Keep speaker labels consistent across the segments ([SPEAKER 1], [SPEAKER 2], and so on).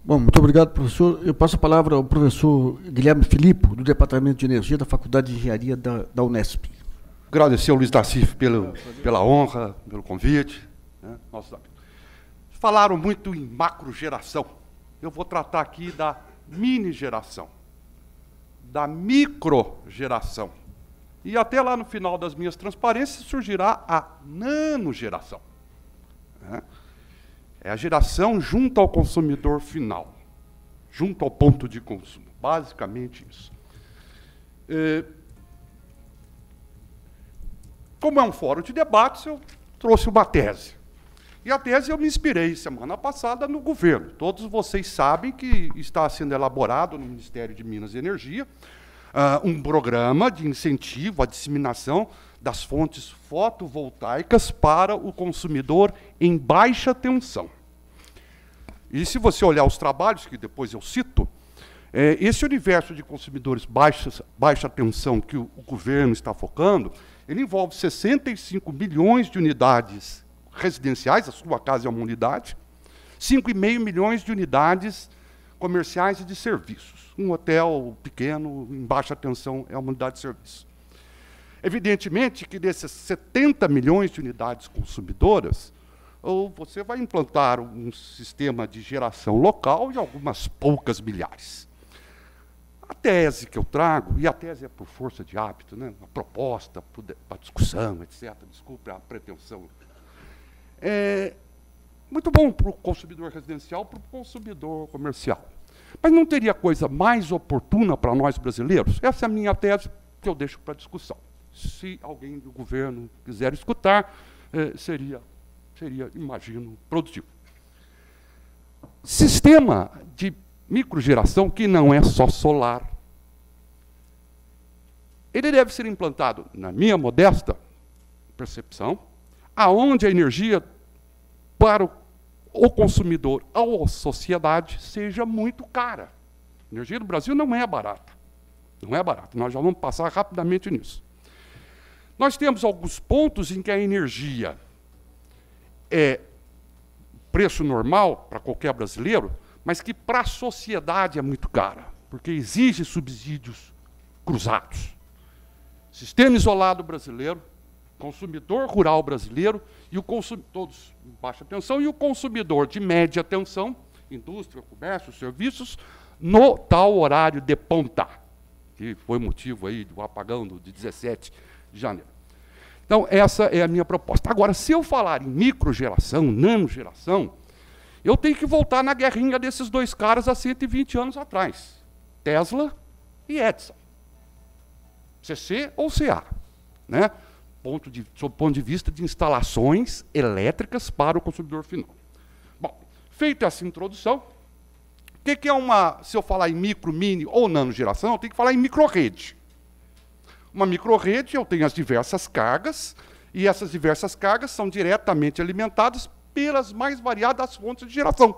[SPEAKER 1] Bom, muito obrigado, professor. Eu passo a palavra ao professor Guilherme Filippo, do Departamento de Energia da Faculdade de Engenharia da Unesp.
[SPEAKER 2] Agradecer ao Luiz Nassif pela honra, pelo convite. Né? Falaram muito em macrogeração. Eu vou tratar aqui da mini-geração, da microgeração. E até lá no final das minhas transparências surgirá a nanogeração. Né? É a geração junto ao consumidor final, junto ao ponto de consumo. Basicamente isso. Como é um fórum de debates, eu trouxe uma tese. E a tese eu me inspirei semana passada no governo. Todos vocês sabem que está sendo elaborado no Ministério de Minas e Energia um programa de incentivo à disseminação das fontes fotovoltaicas para o consumidor em baixa tensão. E se você olhar os trabalhos, que depois eu cito, esse universo de consumidores baixa tensão que o governo está focando, ele envolve 65 milhões de unidades residenciais, a sua casa é uma unidade, 5,5 milhões de unidades comerciais e de serviços. Um hotel pequeno, em baixa tensão, é uma unidade de serviço. Evidentemente que desses 70 milhões de unidades consumidoras, ou você vai implantar um sistema de geração local de algumas poucas milhares. A tese que eu trago, e a tese é por força de hábito, né, a proposta para discussão, etc., desculpe a pretensão, é muito bom para o consumidor residencial, para o consumidor comercial. Mas não teria coisa mais oportuna para nós brasileiros? Essa é a minha tese que eu deixo para discussão. Se alguém do governo quiser escutar, seria, imagino, produtivo. Sistema de microgeração que não é só solar. Ele deve ser implantado, na minha modesta percepção, aonde a energia para o consumidor ou a sociedade seja muito cara. A energia do Brasil não é barata. Não é barata. Nós já vamos passar rapidamente nisso. Nós temos alguns pontos em que a energia é preço normal para qualquer brasileiro, mas que para a sociedade é muito cara, porque exige subsídios cruzados. Sistema isolado brasileiro, consumidor rural brasileiro, e todos em baixa tensão, e o consumidor de média tensão, indústria, comércio, serviços, no tal horário de ponta, que foi motivo aí do apagão de 17 de janeiro. Então, essa é a minha proposta. Agora, se eu falar em microgeração, nanogeração, eu tenho que voltar na guerrinha desses dois caras há 120 anos atrás. Tesla e Edison. CC ou CA. Né? Sob o ponto de vista de instalações elétricas para o consumidor final. Bom, feita essa introdução, o que é uma... Se eu falar em micro, mini ou nanogeração, eu tenho que falar em microrrede. Uma microrrede, eu tenho as diversas cargas, e essas diversas cargas são diretamente alimentadas pelas mais variadas fontes de geração.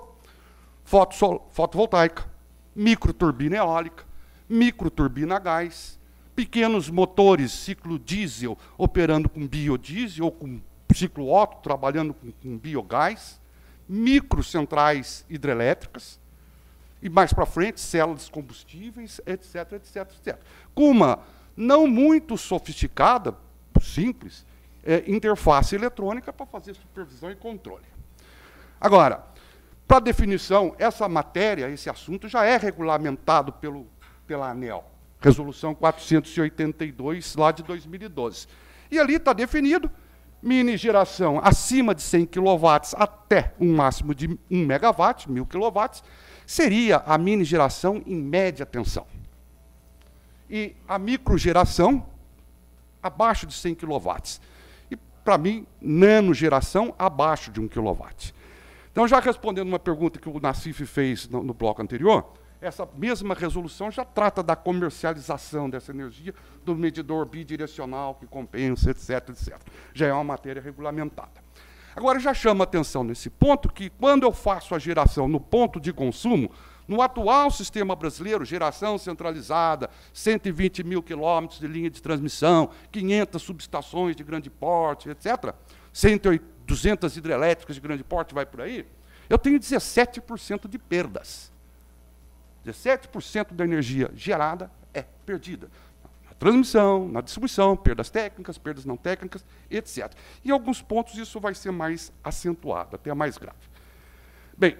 [SPEAKER 2] Fotovoltaica, microturbina eólica, microturbina a gás, pequenos motores ciclo diesel operando com biodiesel ou com ciclo Otto trabalhando com biogás, microcentrais hidrelétricas, e mais para frente, células combustíveis, etc., etc., etc. Com uma não muito sofisticada, simples, interface eletrônica para fazer supervisão e controle. Agora, para definição, essa matéria, esse assunto, já é regulamentado pela ANEEL, Resolução 482, lá de 2012. E ali está definido, mini geração acima de 100 kW até um máximo de 1 MW, 1000 kW, seria a mini geração em média tensão. E a microgeração abaixo de 100 kW. E, para mim, nanogeração abaixo de 1 kW. Então, já respondendo uma pergunta que o Nassif fez no bloco anterior, essa mesma resolução já trata da comercialização dessa energia, do medidor bidirecional que compensa, etc., etc. Já é uma matéria regulamentada. Agora, já chama atenção nesse ponto que, quando eu faço a geração no ponto de consumo, no atual sistema brasileiro, geração centralizada, 120 mil quilômetros de linha de transmissão, 500 subestações de grande porte, etc., 200 hidrelétricas de grande porte, vai por aí, eu tenho 17% de perdas. 17% da energia gerada é perdida. Na transmissão, na distribuição, perdas técnicas, perdas não técnicas, etc. Em alguns pontos isso vai ser mais acentuado, até mais grave. Bem,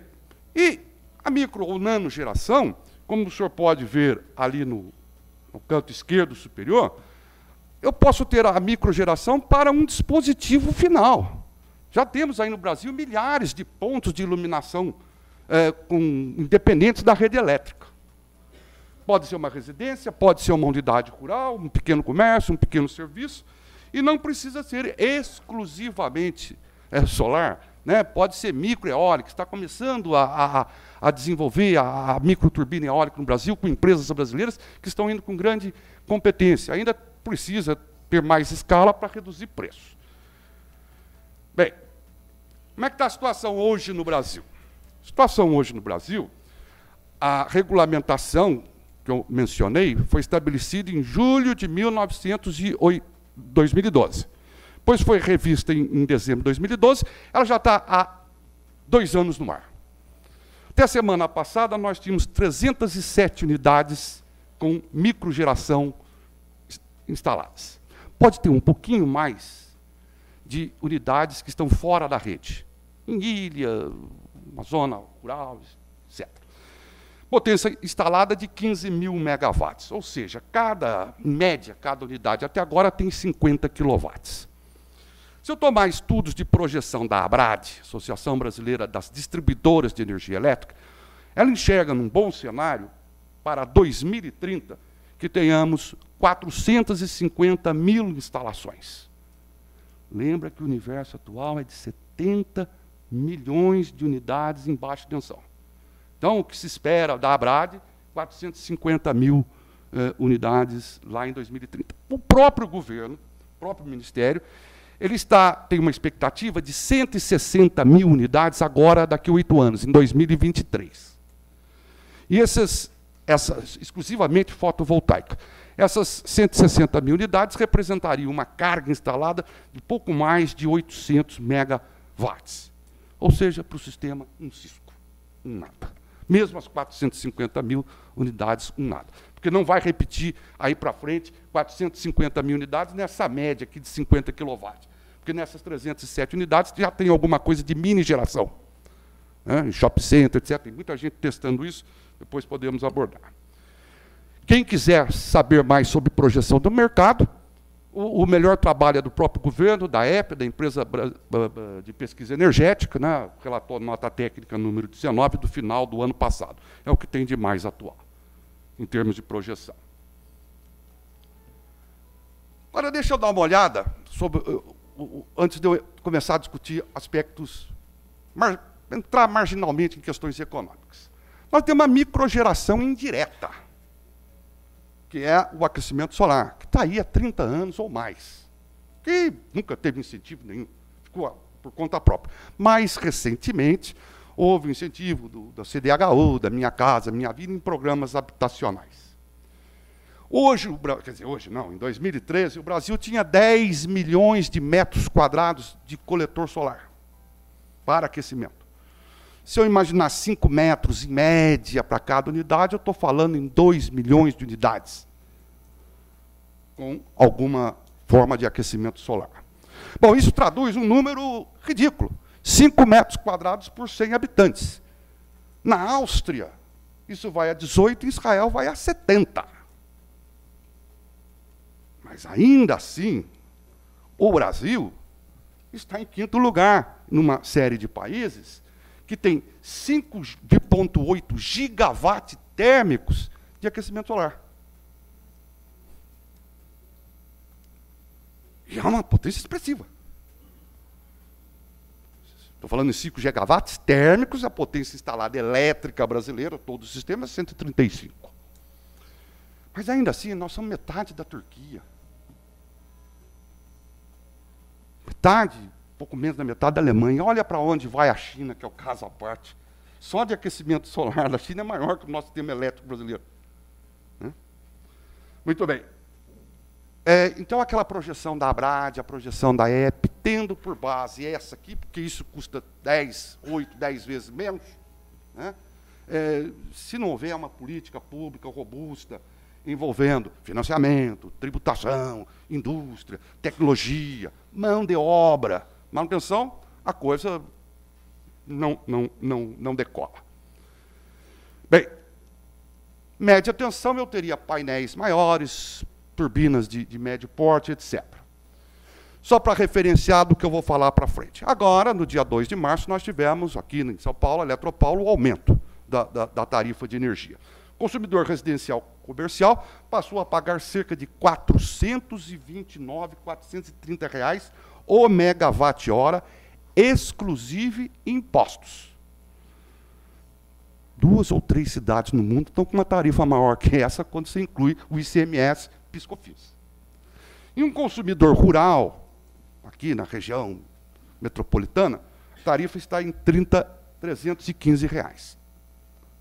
[SPEAKER 2] e a micro ou nano geração, como o senhor pode ver ali no canto esquerdo superior, eu posso ter a microgeração para um dispositivo final. Já temos aí no Brasil milhares de pontos de iluminação independentes da rede elétrica. Pode ser uma residência, pode ser uma unidade rural, um pequeno comércio, um pequeno serviço, e não precisa ser exclusivamente solar, né? Pode ser microeólica, está começando a desenvolver a microturbina eólica no Brasil, com empresas brasileiras que estão indo com grande competência. Ainda precisa ter mais escala para reduzir preço. Bem, como é que está a situação hoje no Brasil? A situação hoje no Brasil, a regulamentação que eu mencionei foi estabelecida em julho de 2012. Depois foi revista em dezembro de 2012, ela já está há 2 anos no ar. Até a semana passada, nós tínhamos 307 unidades com microgeração instaladas. Pode ter um pouquinho mais de unidades que estão fora da rede, em ilha, uma zona rural, etc. Potência instalada de 15 mil megawatts, ou seja, em média, cada unidade até agora tem 50 quilowatts. Se eu tomar estudos de projeção da ABRAD, Associação Brasileira das Distribuidoras de Energia Elétrica, ela enxerga num bom cenário, para 2030, que tenhamos 450 mil instalações. Lembra que o universo atual é de 70 milhões de unidades em baixa tensão. Então, o que se espera da ABRAD, 450 mil unidades lá em 2030. O próprio governo, o próprio Ministério, ele tem uma expectativa de 160 mil unidades agora, daqui a 8 anos, em 2023. E essas exclusivamente fotovoltaica. Essas 160 mil unidades representariam uma carga instalada de pouco mais de 800 megawatts. Ou seja, para o sistema, um cisco, um nada. Mesmo as 450 mil unidades, um nada. Porque não vai repetir aí para frente 450 mil unidades nessa média aqui de 50 kW. Porque nessas 307 unidades já tem alguma coisa de mini geração. Né? Em shopping center, etc. Tem muita gente testando isso, depois podemos abordar. Quem quiser saber mais sobre projeção do mercado, o melhor trabalho é do próprio governo, da EPE, da Empresa de Pesquisa Energética, né? Relatório nota técnica número 19, do final do ano passado. É o que tem de mais atual, em termos de projeção. Agora, deixa eu dar uma olhada, antes de eu começar a discutir aspectos, entrar marginalmente em questões econômicas. Nós temos uma microgeração indireta, que é o aquecimento solar, que está aí há 30 anos ou mais, que nunca teve incentivo nenhum, ficou por conta própria. Mais recentemente, houve um incentivo da CDHU, da Minha Casa, Minha Vida, em programas habitacionais. Hoje, em 2013, o Brasil tinha 10 milhões de metros quadrados de coletor solar para aquecimento. Se eu imaginar 5 metros em média para cada unidade, eu estou falando em 2 milhões de unidades com alguma forma de aquecimento solar. Bom, isso traduz um número ridículo. 5 metros quadrados por 100 habitantes. Na Áustria, isso vai a 18, em Israel vai a 70. Mas, ainda assim, o Brasil está em 5º lugar numa série de países que tem 5,8 gigawatts térmicos de aquecimento solar. E é uma potência expressiva. Estou falando em 5 gigawatts térmicos, a potência instalada elétrica brasileira, todo o sistema, é 135. Mas, ainda assim, nós somos metade da Turquia. Pouco menos da metade da Alemanha. Olha para onde vai a China, que é o caso à parte. Só de aquecimento solar da China é maior que o nosso sistema elétrico brasileiro. Né? Muito bem. Então, aquela projeção da ABRAD, a projeção da EPE, tendo por base essa aqui, porque isso custa 10 vezes menos, né? se não houver uma política pública robusta, envolvendo financiamento, tributação, indústria, tecnologia, mão de obra, manutenção, a coisa não decola. Bem, média tensão, eu teria painéis maiores, turbinas de médio porte, etc. Só para referenciar do que eu vou falar para frente. Agora, no dia 2 de março, nós tivemos aqui em São Paulo, a Eletropaulo, o aumento da tarifa de energia. O consumidor residencial comercial passou a pagar cerca de R$ 429, R$ 430 reais o megawatt-hora, exclusive impostos. 2 ou 3 cidades no mundo estão com uma tarifa maior que essa quando você inclui o ICMS PIS/COFINS. E um consumidor rural, aqui na região metropolitana, a tarifa está em R$ 315 reais.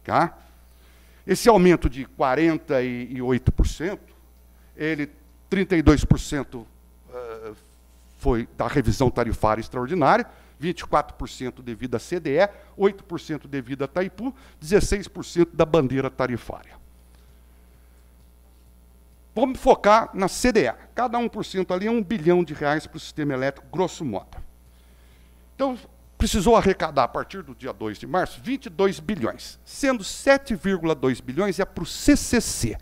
[SPEAKER 2] Tá? Esse aumento de 48%, 32% foi da revisão tarifária extraordinária, 24% devido à CDE, 8% devido à Itaipu, 16% da bandeira tarifária. Vamos focar na CDE. Cada 1% ali é R$ 1 bilhão para o sistema elétrico, grosso modo. Então, precisou arrecadar, a partir do dia 2 de março, 22 bilhões, sendo 7,2 bilhões é para o CCC,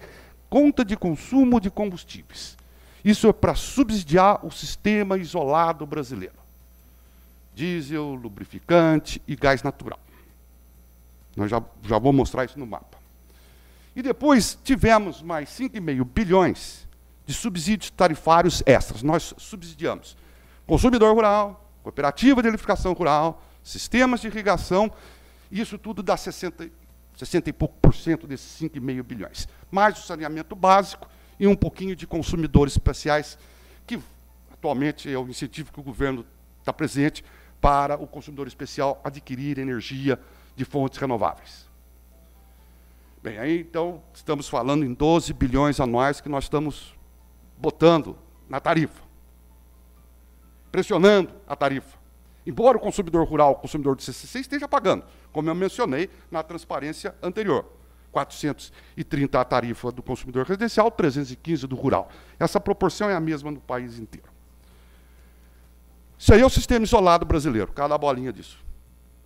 [SPEAKER 2] Conta de Consumo de Combustíveis. Isso é para subsidiar o sistema isolado brasileiro. Diesel, lubrificante e gás natural. Nós já vou mostrar isso no mapa. E depois tivemos mais 5,5 bilhões de subsídios tarifários extras. Nós subsidiamos consumidor rural, cooperativa de eletrificação rural, sistemas de irrigação, isso tudo dá 60 e pouco por cento desses 5,5 bilhões. Mais o saneamento básico e um pouquinho de consumidores especiais, que atualmente é o incentivo que o governo está presente para o consumidor especial adquirir energia de fontes renováveis. Bem, aí então estamos falando em 12 bilhões anuais que nós estamos botando na tarifa, pressionando a tarifa. Embora o consumidor rural, o consumidor do CCC esteja pagando, como eu mencionei na transparência anterior. 430 a tarifa do consumidor residencial, 315 do rural. Essa proporção é a mesma no país inteiro. Isso aí é o sistema isolado brasileiro, cada bolinha disso.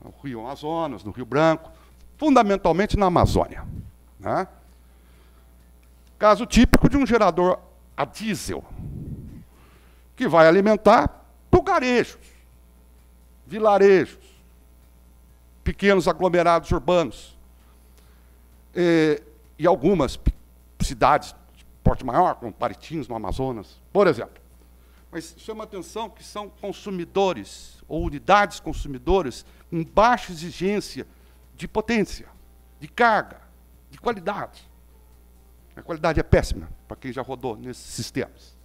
[SPEAKER 2] No Rio Amazonas, no Rio Branco, fundamentalmente na Amazônia. Né? Caso típico de um gerador a diesel, que vai alimentar lugarejos, vilarejos, pequenos aglomerados urbanos, e algumas cidades de porte maior, como Parintins, no Amazonas, por exemplo. Mas chama a atenção que são consumidores, ou unidades consumidoras, com baixa exigência de potência, de carga, de qualidade. A qualidade é péssima, para quem já rodou nesses sistemas.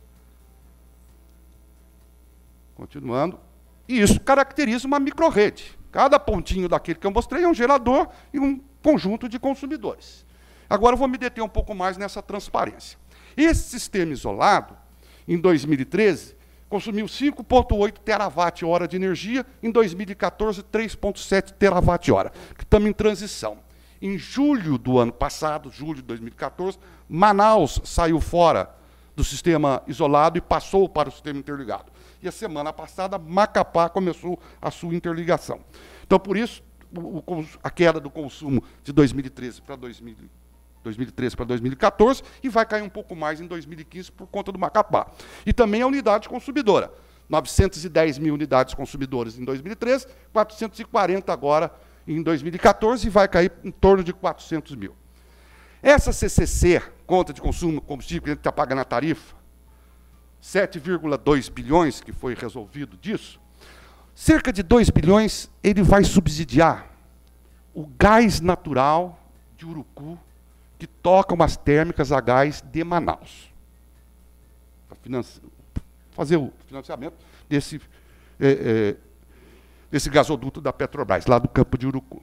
[SPEAKER 2] Continuando. E isso caracteriza uma microrrede. Cada pontinho daquele que eu mostrei é um gerador e um conjunto de consumidores. Agora eu vou me deter um pouco mais nessa transparência. Esse sistema isolado, em 2013, consumiu 5,8 terawatt-hora de energia, em 2014, 3,7 terawatt-hora, que estamos em transição. Em julho do ano passado, julho de 2014, Manaus saiu fora do sistema isolado e passou para o sistema interligado. E a semana passada, Macapá começou a sua interligação. Então, por isso, a queda do consumo de 2013 para 2014 e vai cair um pouco mais em 2015 por conta do Macapá. E também a unidade consumidora. 910 mil unidades consumidoras em 2013, 440 agora em 2014 e vai cair em torno de 400 mil. Essa CCC, Conta de Consumo Combustível, que a gente está pagando a tarifa, 7,2 bilhões que foi resolvido disso, cerca de 2 bilhões ele vai subsidiar o gás natural de Urucu, que toca umas térmicas a gás de Manaus. Para fazer o financiamento desse gasoduto da Petrobras, lá do campo de Urucu.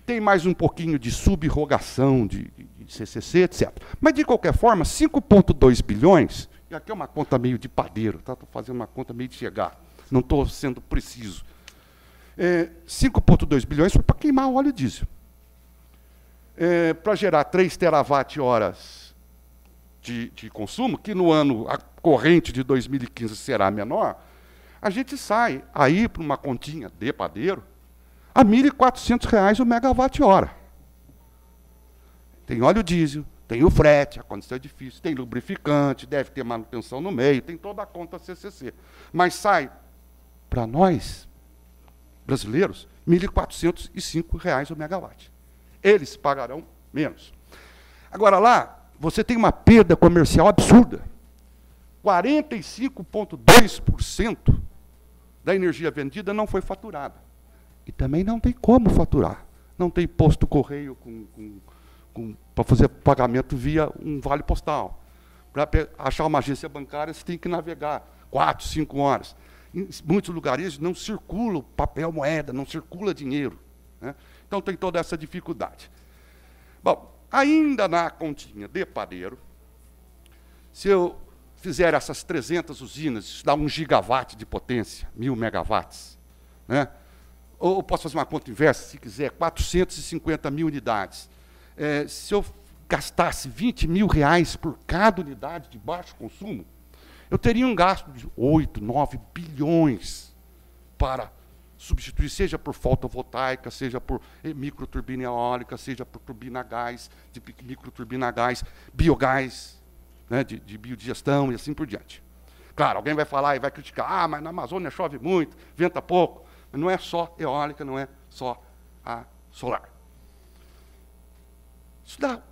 [SPEAKER 2] Tem mais um pouquinho de subrogação de CCC, etc. Mas, de qualquer forma, 5,2 bilhões, e aqui é uma conta meio de padeiro, tá? Estou fazendo uma conta meio de chegar, não estou sendo preciso. 5,2 bilhões foi para queimar óleo diesel. para gerar 3 terawatt-horas de consumo, que no ano corrente de 2015 será menor, a gente sai aí para uma continha de padeiro a R$ 1.400 o megawatt-hora. Tem óleo diesel, tem o frete, a condição é difícil, tem lubrificante, deve ter manutenção no meio, tem toda a conta CCC. Mas sai, para nós, brasileiros, R$ 1.405 o megawatt. Eles pagarão menos. Agora lá, você tem uma perda comercial absurda. 45,2% da energia vendida não foi faturada. E também não tem como faturar. Não tem posto correio para fazer pagamento via um vale postal. Para achar uma agência bancária, você tem que navegar 4, 5 horas. Em muitos lugares não circula papel moeda, não circula dinheiro, né? Então tem toda essa dificuldade. Bom, ainda na continha de padeiro, se eu fizer essas 300 usinas, isso dá 1 gigawatt de potência, 1.000 megawatts, né? Ou eu posso fazer uma conta inversa, se quiser, 450 mil unidades. Se eu gastasse R$ 20.000 por cada unidade de baixo consumo, eu teria um gasto de 8, 9 bilhões para substituir, seja por fotovoltaica, seja por microturbina eólica, seja por turbina a gás, de microturbina a gás, biogás, né, de biodigestão e assim por diante. Claro, alguém vai falar e vai criticar, mas na Amazônia chove muito, venta pouco. Mas não é só eólica, não é só a solar. Isso dá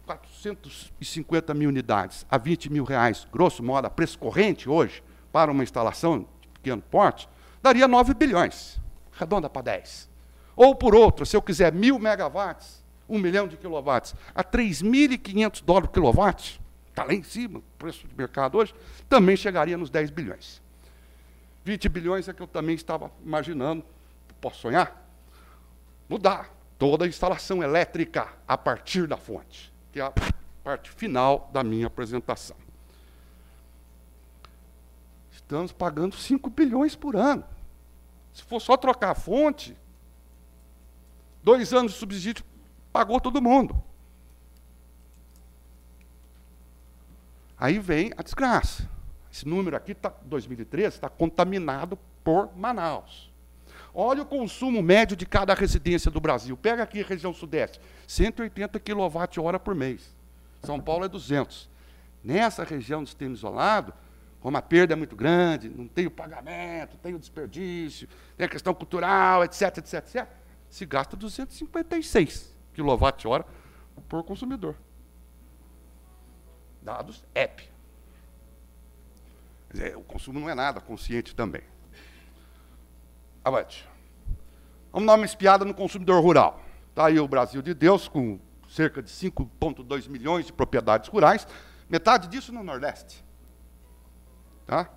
[SPEAKER 2] 450 mil unidades a R$ 20.000, grosso modo, a preço corrente hoje, para uma instalação de pequeno porte, daria 9 bilhões, arredonda para 10. Ou, por outra, se eu quiser 1.000 megawatts, 1 milhão de quilowatts, a $3.500 o quilowatt, está lá em cima, o preço de mercado hoje, também chegaria nos 10 bilhões. 20 bilhões é que eu também estava imaginando, posso sonhar, mudar toda a instalação elétrica a partir da fonte, que é a parte final da minha apresentação. Estamos pagando 5 bilhões por ano. Se for só trocar a fonte, 2 anos de subsídio pagou todo mundo. Aí vem a desgraça. Esse número aqui, 2013, está contaminado por Manaus. Olha o consumo médio de cada residência do Brasil. Pega aqui a região sudeste, 180 kWh por mês. São Paulo é 200. Nessa região do sistema isolado, como a perda é muito grande, não tem o pagamento, tem o desperdício, tem a questão cultural, etc., etc., etc., se gasta 256 kWh por consumidor. Dados EP. Quer dizer, o consumo não é nada consciente também. Avante. Vamos dar uma espiada no consumidor rural. Está aí o Brasil de Deus, com cerca de 5,2 milhões de propriedades rurais, metade disso no Nordeste. Tá?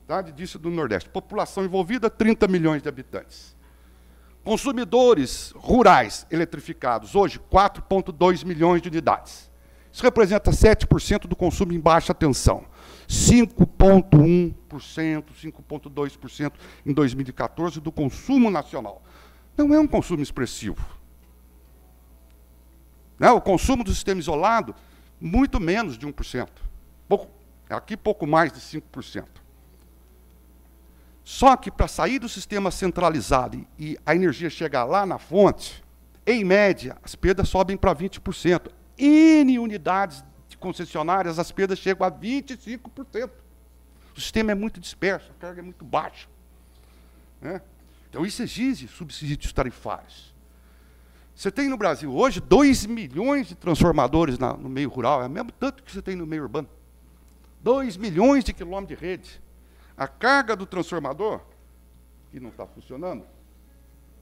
[SPEAKER 2] Metade disso no Nordeste. População envolvida, 30 milhões de habitantes. Consumidores rurais eletrificados, hoje, 4,2 milhões de unidades. Isso representa 7% do consumo em baixa tensão. 5,1%, 5,2% em 2014 do consumo nacional. Não é um consumo expressivo. Né? O consumo do sistema isolado, muito menos de 1%. Aqui, pouco mais de 5%. Só que, para sair do sistema centralizado e a energia chegar lá na fonte, em média, as perdas sobem para 20%. N unidades de concessionárias, as perdas chegam a 25%. O sistema é muito disperso, a carga é muito baixa. Né? Então, isso exige subsídios tarifários. Você tem no Brasil hoje 2 milhões de transformadores no meio rural, é o mesmo tanto que você tem no meio urbano. 2 milhões de quilômetros de rede. A carga do transformador, que não está funcionando,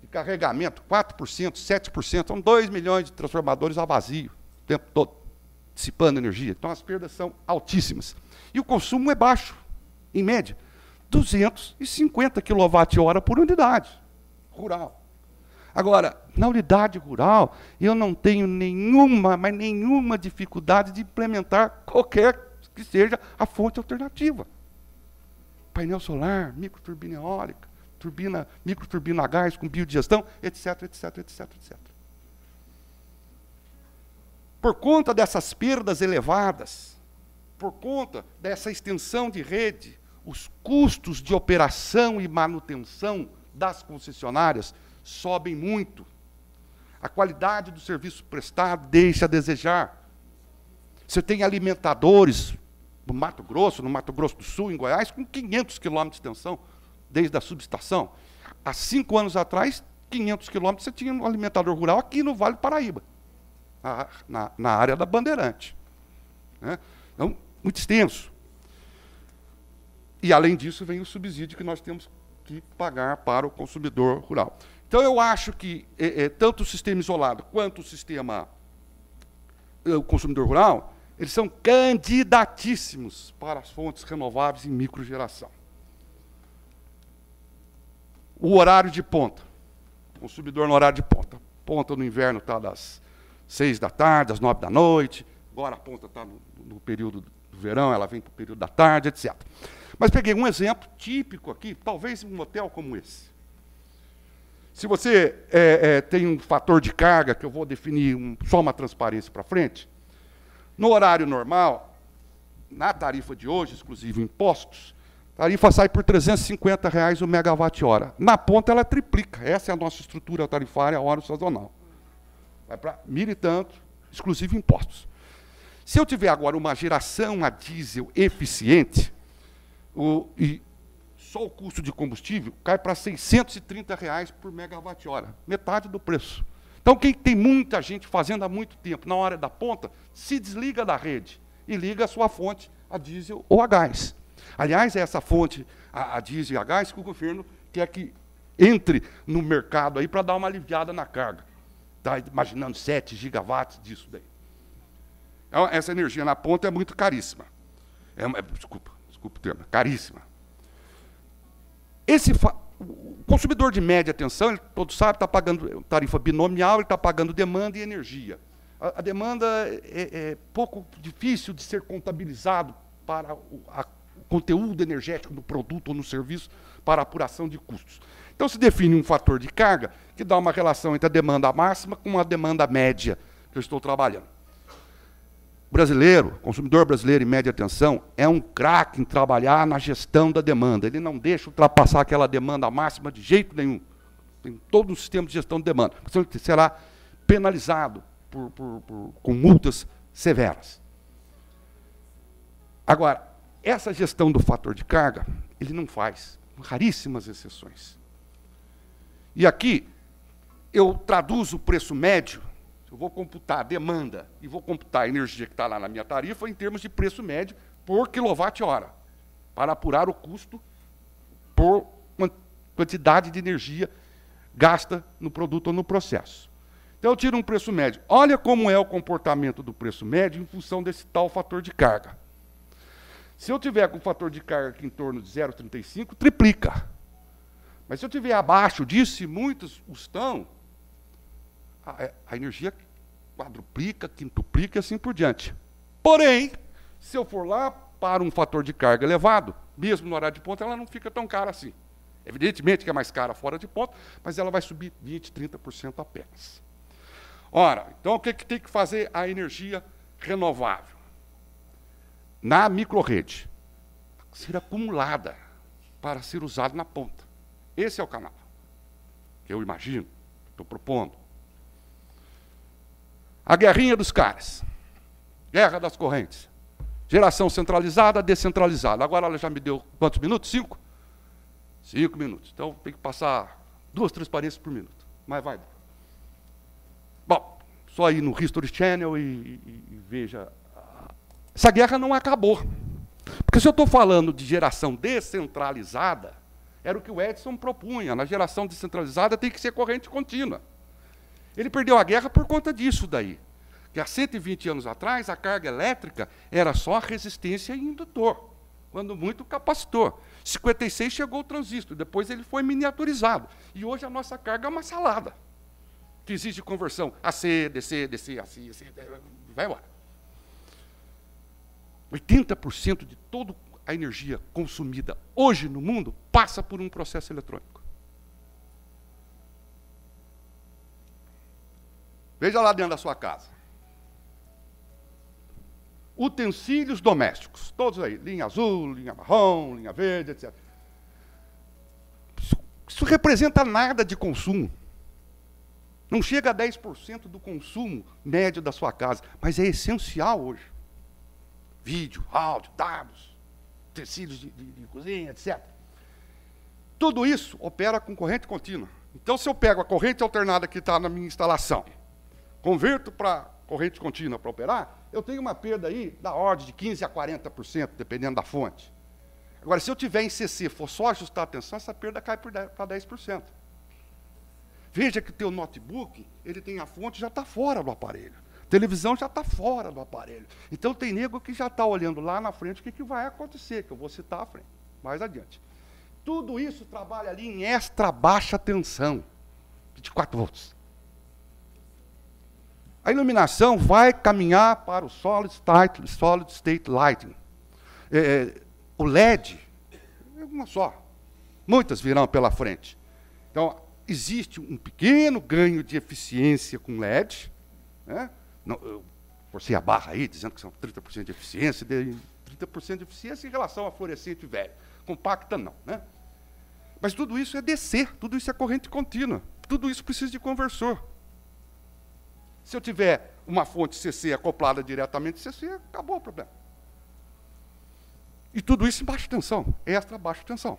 [SPEAKER 2] de carregamento, 4%, 7%, são 2 milhões de transformadores a vazio, o tempo todo, dissipando energia. Então, as perdas são altíssimas. E o consumo é baixo, em média, 250 kWh por unidade rural. Agora, na unidade rural, eu não tenho nenhuma dificuldade de implementar qualquer que seja a fonte alternativa. Painel solar, microturbina eólica, microturbina a gás com biodigestão, etc., etc., etc., etc. por conta dessas perdas elevadas, por conta dessa extensão de rede, os custos de operação e manutenção das concessionárias sobem muito. A qualidade do serviço prestado deixa a desejar. Você tem alimentadores no Mato Grosso do Sul, em Goiás, com 500 quilômetros de extensão, desde a subestação. Há 5 anos atrás, 500 quilômetros, você tinha um alimentador rural aqui no Vale do Paraíba, na área da Bandeirante. Né? Então, muito extenso. E, além disso, vem o subsídio que nós temos que pagar para o consumidor rural. Então, eu acho que tanto o sistema isolado quanto o consumidor rural, eles são candidatíssimos para as fontes renováveis em microgeração. O horário de ponta. O consumidor no horário de ponta. Ponta no inverno está das 6 da tarde, às 9 da noite. Agora a ponta está no período do verão, ela vem para o período da tarde, etc. Mas peguei um exemplo típico aqui, talvez um hotel como esse. Se você tem um fator de carga, que eu vou definir só uma transparência para frente, no horário normal, na tarifa de hoje, exclusivo impostos, a tarifa sai por R$ 350 o megawatt-hora. Na ponta, ela triplica. Essa é a nossa estrutura tarifária, a hora sazonal. Vai para 1.000 e tanto, exclusivo impostos. Se eu tiver agora uma geração a diesel eficiente, e só o custo de combustível cai para R$ 630 por megawatt-hora, metade do preço. Então, quem tem muita gente fazendo há muito tempo, na hora da ponta, se desliga da rede e liga a sua fonte a diesel ou a gás. Aliás, é essa fonte, a diesel e a gás, que o governo quer que entre no mercado aí para dar uma aliviada na carga. Está imaginando 7 gigawatts disso daí. Então, essa energia na ponta é muito caríssima. Desculpa o termo, caríssima. O consumidor de média tensão, ele, todos sabem, está pagando tarifa binomial, ele está pagando demanda e energia. A demanda é pouco difícil de ser contabilizado para o conteúdo energético do produto ou no serviço para apuração de custos. Então, se define um fator de carga que dá uma relação entre a demanda máxima com a demanda média que eu estou trabalhando. Consumidor brasileiro em média tensão, é um craque em trabalhar na gestão da demanda. Ele não deixa ultrapassar aquela demanda máxima de jeito nenhum. Tem todo um sistema de gestão de demanda. Ele será penalizado com multas severas. Agora, essa gestão do fator de carga, ele não faz, com raríssimas exceções. E aqui, eu traduzo o preço médio. Eu vou computar a demanda e vou computar a energia que está lá na minha tarifa em termos de preço médio por quilowatt-hora, para apurar o custo por quantidade de energia gasta no produto ou no processo. Então, eu tiro um preço médio. Olha como é o comportamento do preço médio em função desse tal fator de carga. Se eu tiver com o fator de carga aqui em torno de 0,35, triplica. Mas se eu tiver abaixo disso, e muitos estão, a energia quadruplica, quintuplica e assim por diante. Porém, se eu for lá para um fator de carga elevado, mesmo no horário de ponta, ela não fica tão cara assim. Evidentemente que é mais cara fora de ponta, mas ela vai subir 20%, 30% apenas. Ora, então o que tem que fazer a energia renovável? Na microrrede, ser acumulada para ser usada na ponta. Esse é o canal que eu imagino, estou propondo. A guerrinha dos caras. Guerra das correntes. Geração centralizada, descentralizada. Agora ela já me deu quantos minutos? 5? 5 minutos. Então tem que passar 2 transparências por minuto. Mas vai. Bom, só ir no History Channel e veja. Essa guerra não acabou. Porque se eu estou falando de geração descentralizada, era o que o Edison propunha. Na geração descentralizada tem que ser corrente contínua. Ele perdeu a guerra por conta disso daí. Que há 120 anos atrás, a carga elétrica era só resistência e indutor, quando muito capacitor. Em 56 chegou o transistor, depois ele foi miniaturizado. E hoje a nossa carga é uma salada, que exige conversão AC, DC, DC, AC, vai embora. 80% de toda a energia consumida hoje no mundo passa por um processo eletrônico. Veja lá dentro da sua casa. Utensílios domésticos, todos aí, linha azul, linha marrom, linha verde, etc. Isso representa nada de consumo. Não chega a 10% do consumo médio da sua casa, mas é essencial hoje. Vídeo, áudio, dados, tecidos de cozinha, etc. Tudo isso opera com corrente contínua. Então, se eu pego a corrente alternada que está na minha instalação, converto para corrente contínua para operar, eu tenho uma perda aí da ordem de 15% a 40%, dependendo da fonte. Agora, se eu tiver em CC, for só ajustar a tensão, essa perda cai para 10%. Veja que o teu notebook, ele tem a fonte, já está fora do aparelho. A televisão já está fora do aparelho. Então, tem nego que já está olhando lá na frente o que vai acontecer, que eu vou citar à frente, mais adiante. Tudo isso trabalha ali em extra baixa tensão, 24 volts. A iluminação vai caminhar para o solid state lighting. O LED é uma só. Muitas virão pela frente. Então, existe um pequeno ganho de eficiência com LED. Né? Não, eu forcei a barra aí, dizendo que são 30% de eficiência, 30% de eficiência em relação a fluorescente velho. Compacta não. Né? Mas tudo isso é DC, tudo isso é corrente contínua. Tudo isso precisa de conversor. Se eu tiver uma fonte CC acoplada diretamente CC, acabou o problema. E tudo isso em baixa tensão, extra baixa tensão.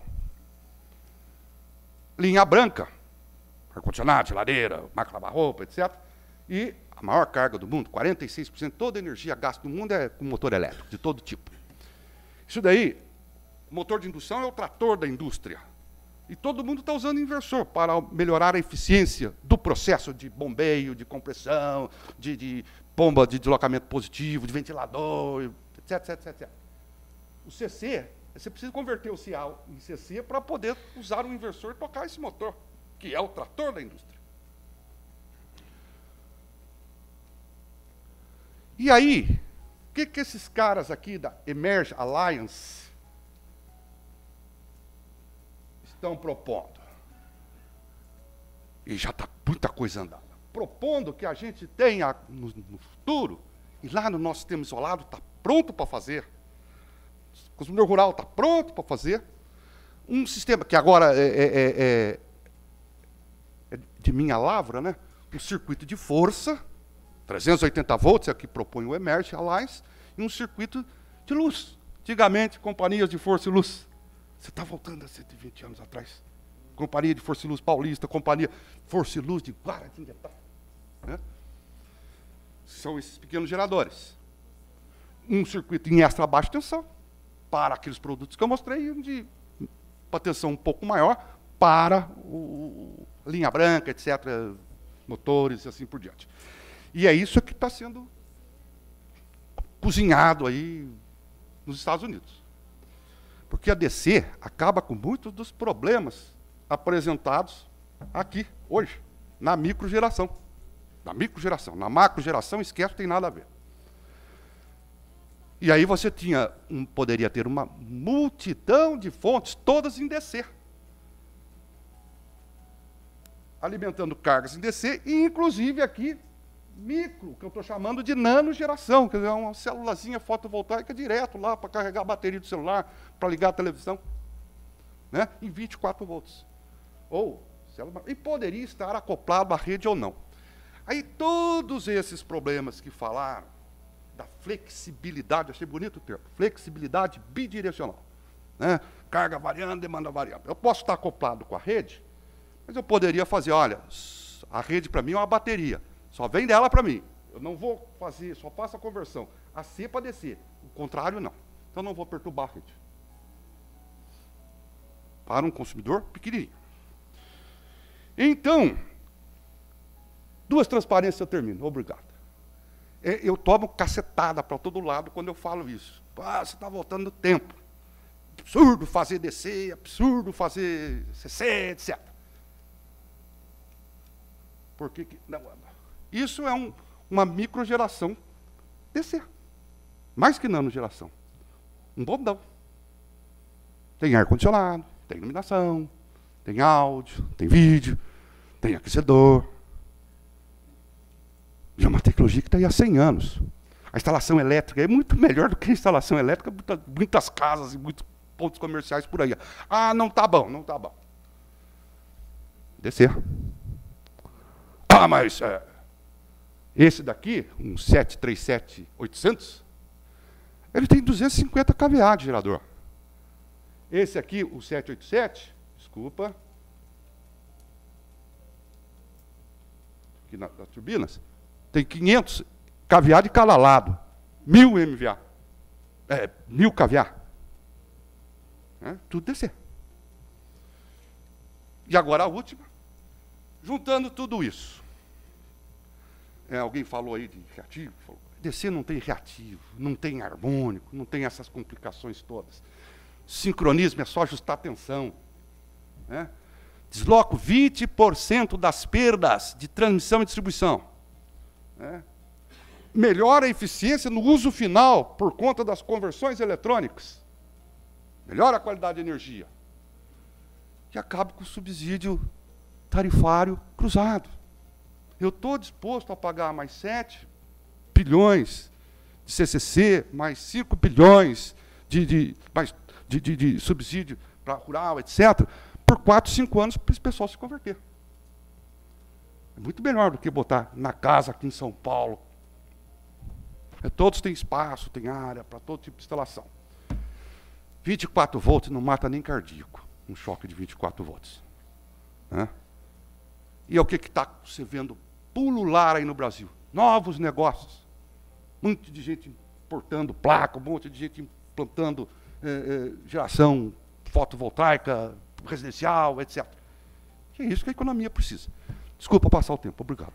[SPEAKER 2] Linha branca, ar-condicionado, geladeira, máquina de lavar roupa, etc. E a maior carga do mundo, 46%, toda a energia gasta no mundo é com motor elétrico, de todo tipo. Isso daí, o motor de indução é o trator da indústria. E todo mundo está usando inversor para melhorar a eficiência do processo de bombeio, de compressão, de bomba de deslocamento positivo, de ventilador, etc, etc, etc. O CC, você precisa converter o CA em CC para poder usar o inversor e tocar esse motor, que é o trator da indústria. E aí, o que esses caras aqui da Emerge Alliance estão propondo? E já está muita coisa andando. Propondo que a gente tenha no futuro, e lá no nosso sistema isolado está pronto para fazer, o consumidor rural está pronto para fazer, um sistema que agora é de minha lavra, né? Um circuito de força, 380 volts, é o que propõe o Emerge Alliance, e um circuito de luz. Antigamente, companhias de força e luz. Você está voltando a 120 anos atrás. Companhia de Força e Luz Paulista, Companhia Força e Luz de Guaratinguetá. Né? São esses pequenos geradores. Um circuito em extra baixa tensão, para aqueles produtos que eu mostrei, e um de uma tensão um pouco maior, para linha branca, etc., motores e assim por diante. E é isso que está sendo cozinhado aí nos Estados Unidos. Porque a DC acaba com muitos dos problemas apresentados aqui, hoje, na microgeração. Na microgeração. Na macrogeração, esquece, não tem nada a ver. E aí você poderia ter uma multidão de fontes, todas em DC. Alimentando cargas em DC, e inclusive aqui, micro, que eu estou chamando de nanogeração, quer dizer, uma célulazinha fotovoltaica direto lá para carregar a bateria do celular, para ligar a televisão, né, em 24 volts. E poderia estar acoplado à rede ou não. Aí todos esses problemas que falaram, da flexibilidade, achei bonito o termo, flexibilidade bidirecional. Né, carga variando, demanda variando. Eu posso estar acoplado com a rede, mas eu poderia fazer, olha, a rede para mim é uma bateria. Só vem dela para mim. Eu não vou fazer, só faço a conversão AC para DC. O contrário, não. Então, não vou perturbar a rede. Para um consumidor pequenininho. Então, duas transparências eu termino. Obrigado. Eu tomo cacetada para todo lado quando eu falo isso. Você está voltando no tempo. Absurdo fazer DC, absurdo fazer CC, etc. Por que não anda? Isso é uma microgeração DC. Mais que nanogeração. Um bondão. Tem ar-condicionado, tem iluminação, tem áudio, tem vídeo, tem aquecedor. Já é uma tecnologia que está aí há 100 anos. A instalação elétrica é muito melhor do que a instalação elétrica, muitas casas e muitos pontos comerciais por aí. Ah, não está bom, não está bom. Descer. Ah, mas esse daqui, um 737-800, ele tem 250 kVA de gerador. Esse aqui, o 787, desculpa, aqui nas turbinas, tem 500 kVA de cada lado, 1000 MVA, 1000 kVA. Tudo descer. E agora a última, juntando tudo isso. Alguém falou aí de reativo, DC não tem reativo, não tem harmônico, não tem essas complicações todas. Sincronismo é só ajustar a tensão. Desloco 20% das perdas de transmissão e distribuição. Melhora a eficiência no uso final por conta das conversões eletrônicas. Melhora a qualidade de energia. E acaba com o subsídio tarifário cruzado. Eu estou disposto a pagar mais 7 bilhões de CCC, mais 5 bilhões de subsídio para rural, etc., por 4, 5 anos para esse pessoal se converter. É muito melhor do que botar na casa aqui em São Paulo. Todos têm espaço, têm área para todo tipo de instalação. 24 volts não mata nem cardíaco, um choque de 24 volts. E é o que está você vendo pulular aí no Brasil? Novos negócios. Um monte de gente importando placa, um monte de gente implantando geração fotovoltaica, residencial, etc. E é isso que a economia precisa. Desculpa passar o tempo. Obrigado.